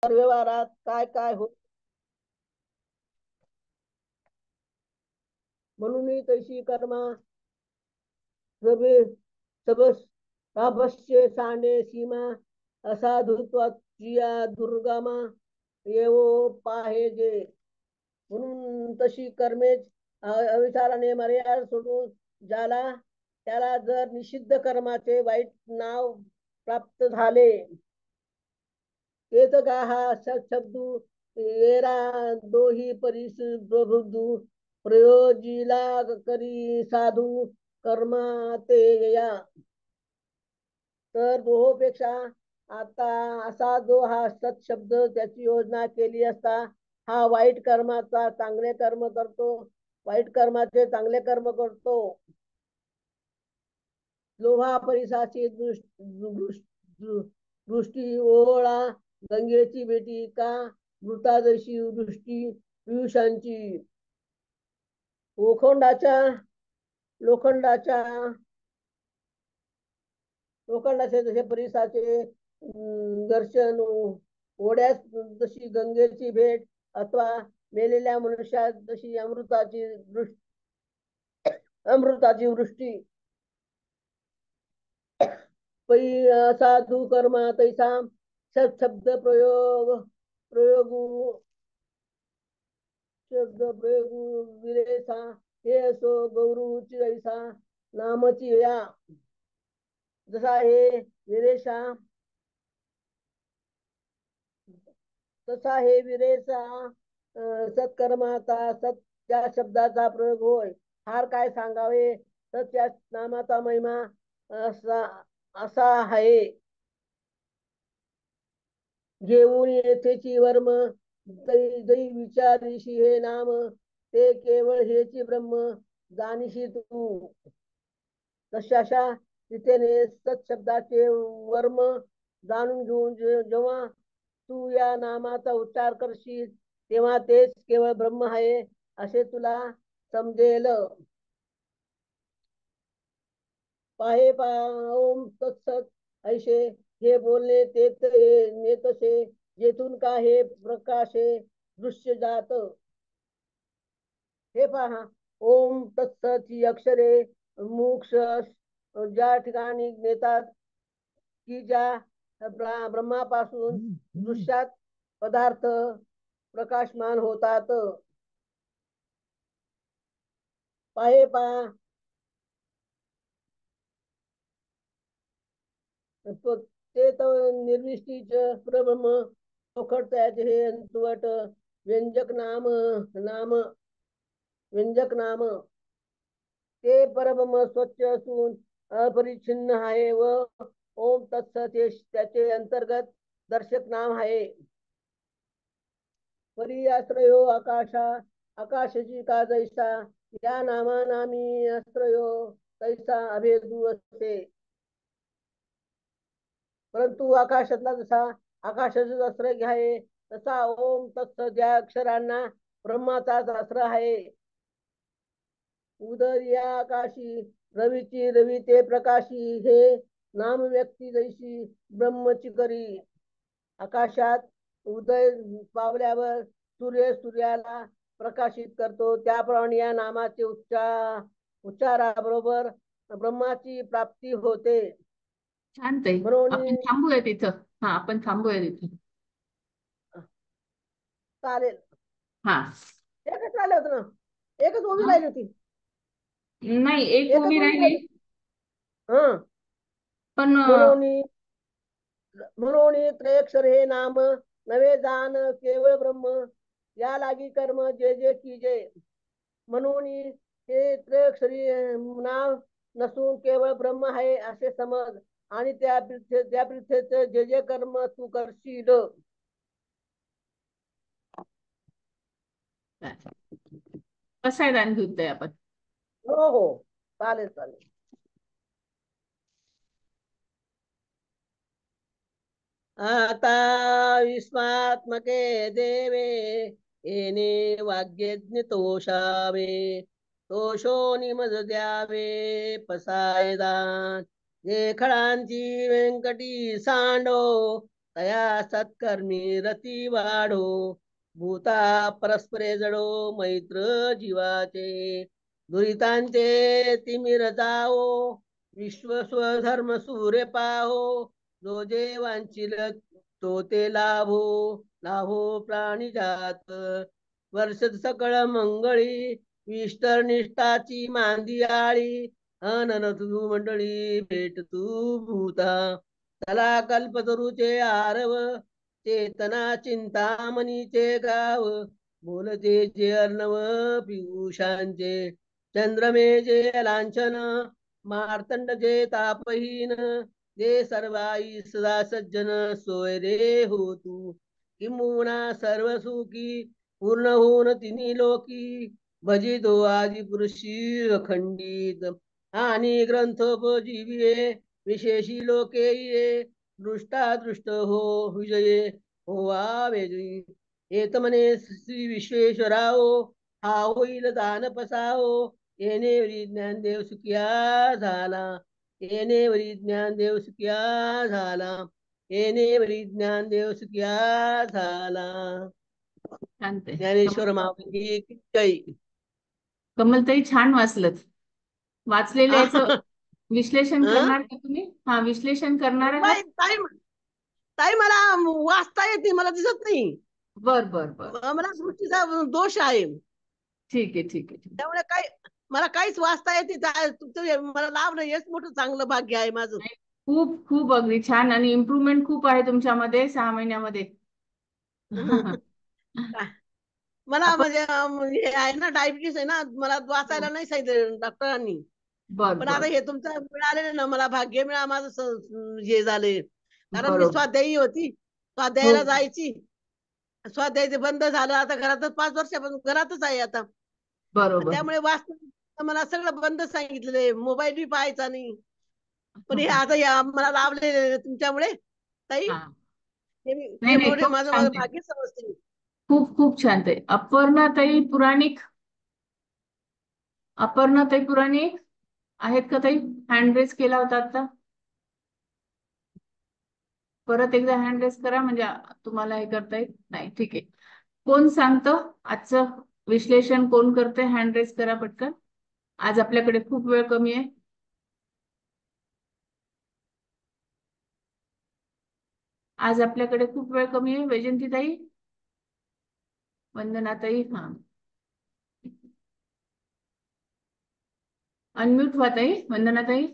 व्यवहारात काय काय होत, म्हणून तैशी कर्मा सबे सबस राभस्य सांडे सीमा असाधुत्वाचिया दुर्गमा येवो पाहेजे. म्हणून तशी कर्मेच अविचाराने मर्यादा सोडून ज्याला त्याला जर निषिद्ध कर्माचे वाईट नाव प्राप्त झाले, तेच का हा शब्दू येरा दोही परिस प्रबुद्धू प्रयोजिला करी साधू कर्मा ते या. तर दोहोपेक्षा आता असा जो हा सत शब्द त्याची योजना केली असता हा वाईट कर्माचा चांगले कर्म करतो, वाईट कर्माचे चांगले कर्म करतो. लोभा परिसाची दृष्टी ओळा गंगेची भेटी का मृतादशी दृष्टी पियुषांची. लोखंडाच्या लोखंडाच्या लोखंडाचे जसे परिसाचे दर्शन, ओढ्यास जशी गंगेची भेट, अथवा मेलेल्या मनुष्यात जशी अमृताची वृष्टी. पै साधू कर्मा तैसा शब्द प्रयोगू शब्द प्रयोगू विरेसा हे असो गौरवची ऐसा नामची या. जसा हे विरेशा तसा हे विरेचा सत्कर्माचा सत त्या शब्दाचा प्रयोग होय. फार काय सांगावे तर त्या नामाचा महिमा असा असा आहे. घेऊन येथेची वर्म जै विचारिशी हे नाम ते केवळ हेची ब्रह्म जाणीशी तू. तशाशा रीतीने सत्शब्दाचे वर्म जाणून घेऊन जेव्हा तू या नामाचा उच्चार करशील तेव्हा तेच केवळ ब्रह्म आहे असे तुला समजेल. पाहे ओम तत्सत ऐशे हे बोलणे ते तसे जेथून का हे प्रकाशे दृश्य जात. हे पहा ओम तत्सत ही अक्षरे मोक्ष ज्या ठिकाणी नेतात की ज्या ब्रह्मापासून दृश्यात पदार्थ प्रकाशमान होतात. पाहे पहा ते निर्विष्टीच प्रब्रह्म चोखट त्याचे हे अंतवट व्यंजक नाम ते परब्रह्म स्वच्छ असून अपरिच्छिन्न आहे व ओम तत्सत हे त्याचे अंतर्गत दर्शक नाम आहे. परी आश्रयो आकाशाची का जैसा या नामानामी आश्रयो तैसा अभेदू असते. परंतु आकाशातला जसा आकाशाचा आश्रय घ्यावे तसा ओम तत्सत या अक्षरांना ब्रह्माचाच आश्रय आहे. उदर या आकाशी रवीची रवी ते प्रकाशी हे नाम व्यक्ती जैशी ब्रह्मची करी. आकाशात उदय पावल्यावर सूर्याला प्रकाशित करतो त्याप्रमाणे या नामाचे उच्चाराबरोबर ब्रह्माची प्राप्ती होते. शांत आहे. म्हणून आपण थांबूया तिथं. हा, आपण थांबूया तिथं. चालेल. हा, एकच राहिलं होतं ना, एकच ओवी राहिली होती. नाही, एक एकच ओवी ओवी राहिली. राहिली. हं पण म्हणून त्रयक्षर हे नाम नवे जाण केवळ ब्रह्म या लागी कर्म जे जे की जे. म्हणून हे त्रयक्षरी नाव नसून केवळ ब्रह्म आहे असे समज आणि त्या पृथ्वीचे जे जे कर्म तू करशील. कसं आहे दान घेतोय आपण. हो हो, चालेल चालेल. आता विस्मात्मके देवे येणे वाग्यज्ञ तोषावे तोषो निमज द्यावे पसायदान जे खळांची व्यंकटी सांडो तया सत्कर्मी रती वाढो, भूता परस्परे जडो मैत्र जीवाचे, दुरितांचे तिमिर जाओ, विश्व स्वधर्म सूर्य पाहो, जो जे वांचिल तो ते लाभो, लाभो प्राणी जात, वर्ष सकळ मंगळी, विष्टर निष्ठाची मांदी आळी, अनन तू मंडळी भेट तू भूता, चला कल्पतरूचे आरव, चेतना चिंतामणीचे गाव, बोलते जे अर्णव पियुषांचे, चंद्रमे जे लांछन, मार्तंड जे तापहीन, जे सर्वाई सदा सज्जन सोय रे हो तू, किंबहुना सर्व सुखी पूर्ण होऊन तिन्ही लोकी, भजितो आदि पुरुषी अखंडित, आणि ग्रंथोपजीविये विशेषी लोके ये, दृष्टादृष्ट हो विजये होवा वेगळी, येत म्हणे श्री विश्वेश्वराओ, हा होईल दान पसाओ, येणेवरी ज्ञानदेव सुखिया झाला, येणेवरी ज्ञानदेव सुखिया झाला, येणेवरी ज्ञानदेव सुखिया झाला. शांत आहे. ज्ञानेश्वर माऊली की जय. कमलताई छान वाचलत. वाचलेलं याचं विश्लेषण हं? करणार का तुम्ही? हा, विश्लेषण करणार आहात? बाई, ताई ताई मला वाचता येत नाही, मला दिसत नाही. बर बर बर, मला दृष्टीचा दोष आहे, ठीक आहे ठीक आहे ठीक आहे. त्यामुळे काय मला काहीच वाचता येते. तुमचं मला लाभ नाही, हेच मोठं चांगलं भाग्य आहे माझं. नाही, खूप खूप अगदी छान, आणि इम्प्रुव्हमेंट खूप आहे तुमच्यामध्ये 6 महिन्यामध्ये. मला आपण म्हणजे हे आहे ना, डायबिटीस आहे ना, मला वाचायला नाही सांगितलं डॉक्टरांनी. बर पण आता बर हे तुमचं मिळाले ना, मला भाग्य मिळा माझं हे झाले. कारण मी बरोबर. स्वाध्यायी होती, हो स्वाध्यायाला जायची, स्वाध्याय बंद झालं आता, घरातच 5 वर्षापासून घरातच आहे आता. बरोबर. त्यामुळे वाचन मला सगळं बंद सांगितलेलं आहे, मोबाईल बी पाहायचा नाही. पण हे आता या मला लाभले तुमच्यामुळे ताई, हा, नाही हे नाही, मोठे खूप माझं छान माझं आहे. भाग्य समजते. खूप खूप छान आहे. अपर्णाताई पुराणिक, अपर्णाताई पुराणिक आहेत का ताई? हँड रेस केला होता आता, परत एकदा हँड रेस करा, म्हणजे तुम्हाला हे करता येईल. नाही, ठीक आहे. कोण सांगतं आजचं विश्लेषण, कोण करते? हँड रेस करा पटकन. आज आपल्याकडे खूप वेळ कमी आहे. आज आपल्याकडे खूप वेळ कमी आहे. वैजंती ताई, वंदना ताई, हा, अनम्यूट व्हा ताई, वंदना ताई.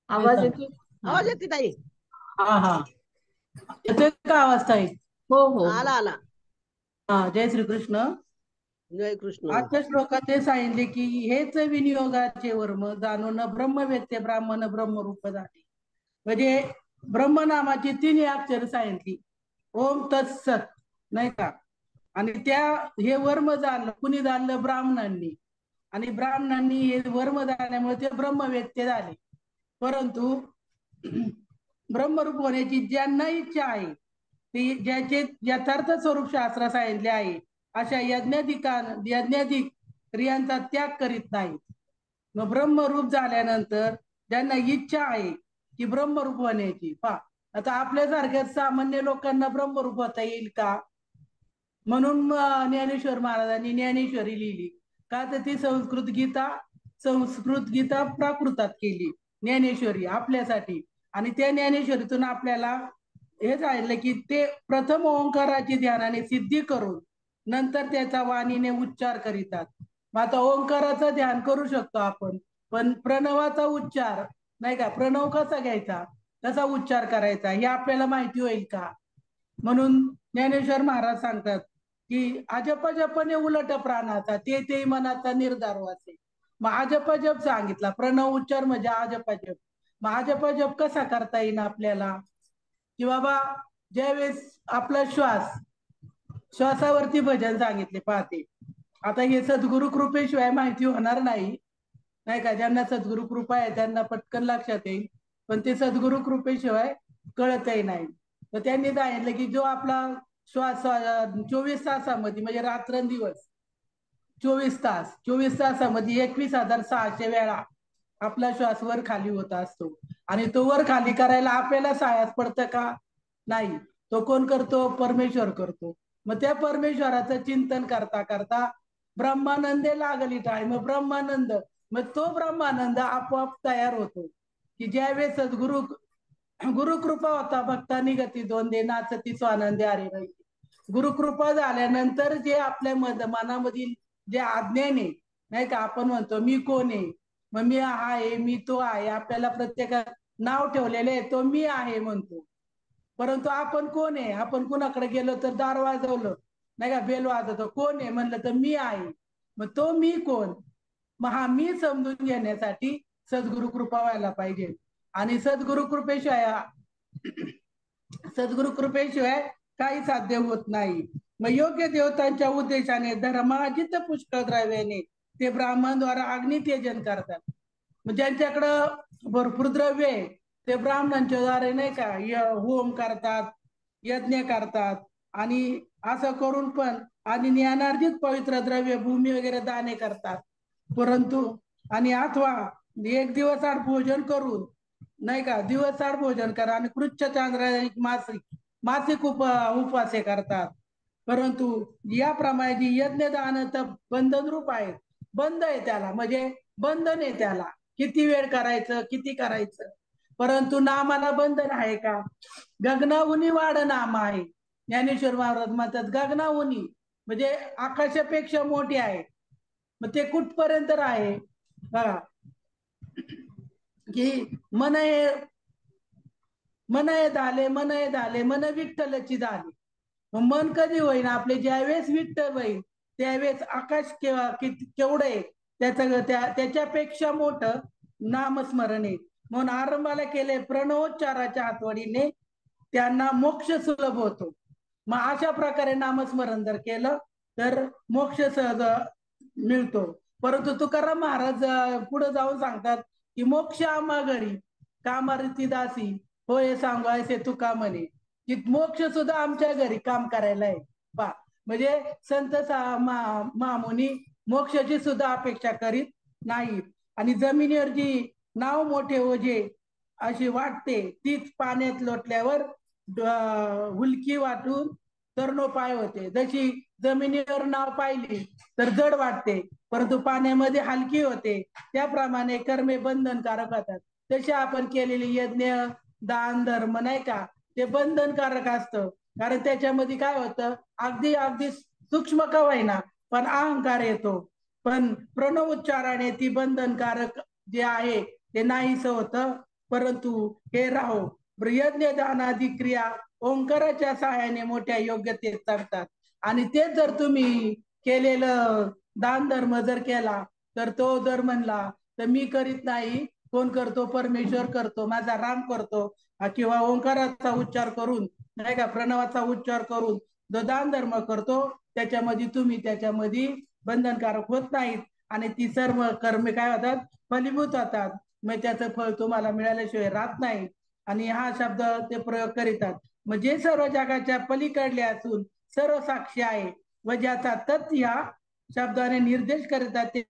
आवाज येतो? हा, आवाज येते ताई? हा हा, येतोय का आवाज ताई? हो हो आला हो. आला. हा, जय श्रीकृष्ण. जय कृष्ण. आजच्या श्लोकात ते सांगितले की हेच विनियोगाचे वर्म, जाणून ब्रह्मवेत्ते ब्राह्मण ब्रह्मरूप झाले. म्हणजे ब्रह्मनामाची 3 अक्षर सांगितली, ओम तत्सत, नाही का? आणि त्या हे वर्म जाणलं कुणी? जाणलं ब्राह्मणांनी. आणि ब्राह्मणांनी हे वर्म जाणल्यामुळे ते ब्रह्मवेत्ते झाले. परंतु ब्रह्मरूप होण्याची ज्यांना इच्छा आहे, ती ज्याचे यथार्थ स्वरूप शास्त्र सांगितले आहे, अशा यज्ञाधिक क्रियांचा त्याग करीत नाहीत. मग ब्रह्मरूप झाल्यानंतर ज्यांना इच्छा आहे की ब्रह्मरूप होण्याची, आता आपल्यासारख्या सामान्य लोकांना ब्रह्मरूप होता येईल का? म्हणून ज्ञानेश्वर महाराजांनी ज्ञानेश्वरी लिहिली का? तर ती संस्कृत गीता प्राकृतात केली ज्ञानेश्वरी आपल्यासाठी. आणि त्या ज्ञानेश्वरीतून आपल्याला हे सांगितलं की ते प्रथम ओंकाराची ध्यानाने सिद्धी करून नंतर त्याचा वाणीने उच्चार करीतात. मग आता ओंकाराचं ध्यान करू शकतो आपण, पण प्रणवाचा उच्चार, नाही का, प्रणव कसा घ्यायचा, कसा उच्चार करायचा, हे आपल्याला माहिती होईल का? म्हणून ज्ञानेश्वर महाराज सांगतात की अजप जपने उलट प्राणाचा, ते मनाचा निर्धार वाचे. मग अजप जप सांगितला, प्रणव उच्चार म्हणजे अजप जप. मग अजप जप कसा करता येईल आपल्याला? की बाबा ज्यावेळेस आपला श्वास श्वासावरती भजन सांगितले पाहते. आता हे सद्गुरु कृपेशिवाय माहिती होणार नाही, नाही का. ज्यांना सद्गुरु कृपा आहे त्यांना पटकन लक्षात येईल, पण ते सद्गुरु कृपेशिवाय कळतही नाही. तर त्यांनी सांगितलं की जो आपला श्वास 24 तासामध्ये म्हणजे रात्रंदिवस 24 तासामध्ये 21,600 वेळा आपला श्वास वर खाली होत असतो. आणि तो वर खाली करायला आपल्याला सायास पडतं का? नाही. तो कोण करतो? परमेश्वर करतो. मग त्या परमेश्वराचं चिंतन करता करता ब्रह्मानंदे लागली टाळ. मग ब्रह्मानंद, मग तो ब्रह्मानंद आपोआप तयार होतो. की ज्यावेळेस सद्गुरु गुरुकृपा होता भक्तानी गती दोंदे नाचती स्वानंदे अरे बाई. गुरुकृपा झाल्यानंतर जे आपल्या मनामधील जे अज्ञान आहे, नाही का, आपण म्हणतो मी कोण आहे, मग मी हा आहे, मी तो आहे, आपल्याला प्रत्येक नाव ठेवलेले आहे, तो मी आहे म्हणतो. परंतु आपण कोण आहे? आपण कुणाकडे गेलो तर दार वाजवलं, नाही का, बेल वाजवतो, कोण आहे म्हणलं तर मी आहे. मग तो मी कोण? मग हा मी समजून घेण्यासाठी सद्गुरु कृपा व्हायला पाहिजे. आणि सद्गुरु कृपेशिवाय काही साध्य होत नाही. मग योग्य देवतांच्या उद्देशाने धर्माजित पुष्कळ द्रव्याने ते ब्राह्मणद्वारा अग्नी तेजन करतात. मग ज्यांच्याकडं भरपूर द्रव्य आहे ते ब्राह्मणांच्या द्वारे, नाही का, होम करतात, यज्ञ करतात. आणि असं करून पण आणि ज्ञानार्जित पवित्र द्रव्य भूमी वगैरे दाने करतात. परंतु आणि अथवा एक दिवस आड भोजन करून, नाही का, दिवस आड भोजन करा आणि कृच्छ चांद्रायक मासिक उपवासे करतात. परंतु याप्रमाणे जी यज्ञदान तर बंधन रूप आहे, बंद आहे त्याला, म्हणजे बंधन आहे त्याला, किती वेळ करायचं, किती करायचं. परंतु नामाला बंधन आहे का? गगनाहुनी वाढ नाम आहे. ज्ञानेश्वर महाराज म्हणतात गगनाहुनी म्हणजे आकाशापेक्षा मोठी आहे. मग ते कुठपर्यंत आहे बघा, की मन झाले, मन विठ्ठलची झाले. मग मन कधी होईन आपले? ज्यावेळेस विठ्ठल होईल त्यावेळेस आकाश केवढं आहे त्याच्यापेक्षा मोठं नामस्मरण आहे. म्हणून आरंभाला केले प्रणवोच्चाराच्या हातवडीने त्यांना मोक्ष सुलभ होतो. मग अशा प्रकारे नामस्मरण जर केलं तर मोक्ष सहज मिळतो. परंतु तुकाराम महाराज पुढे जाऊन सांगतात की मोक्ष आम्हा घरी कामारती दासी होय सांगायचे तुका म्हणे, की मोक्ष सुद्धा आमच्या घरी काम करायला आहे. पा म्हणजे संत महामुनी मोक्षाची सुद्धा अपेक्षा करीत नाहीत. आणि जमिनीवर जी नाव मोठे ओझे अशी वाटते तीच पाण्यात लोटल्यावर हुलकी वाटून तरणोपाय होते. जशी जमिनीवर नाव पाहिली तर जड वाटते, परंतु पाण्यामध्ये हलकी होते. त्याप्रमाणे कर्मे बंधनकारक होतात. तसे आपण केलेले यज्ञ दान धर्म, नाही का, ते बंधनकारक असतं. कारण त्याच्यामध्ये काय होतं, अगदी अगदी सूक्ष्म का होईना पण अहंकार येतो. पण प्रणव उच्चाराने ती बंधनकारक जे आहे ते नाहीस होतं. परंतु हे राहो यज्ञ दानादी क्रिया ओंकाराच्या सहाय्याने मोठ्या योग्यतेत चालतात. आणि ते जर तुम्ही केलेलं दान धर्म जर केला तर तो जर म्हणला तर मी करीत नाही, कोण करतो? परमेश्वर करतो, माझा राम करतो. किंवा ओंकाराचा उच्चार करून, नाही का, प्रणवाचा उच्चार करून जो दान धर्म करतो त्याच्यामध्ये तुम्ही त्याच्यामध्ये बंधनकारक होत नाहीत. आणि ती सर्व कर्मे काय होतात? फलीभूत होतात. मग त्याचं फळ तुम्हाला मिळाल्याशिवाय राहत नाही. आणि हा शब्द ते प्रयोग करीतात. म्हणजे सर्व जगाच्या पलीकडले असून सर्व साक्षी आहे व ज्याचा तत् या शब्दाने निर्देश करतात ते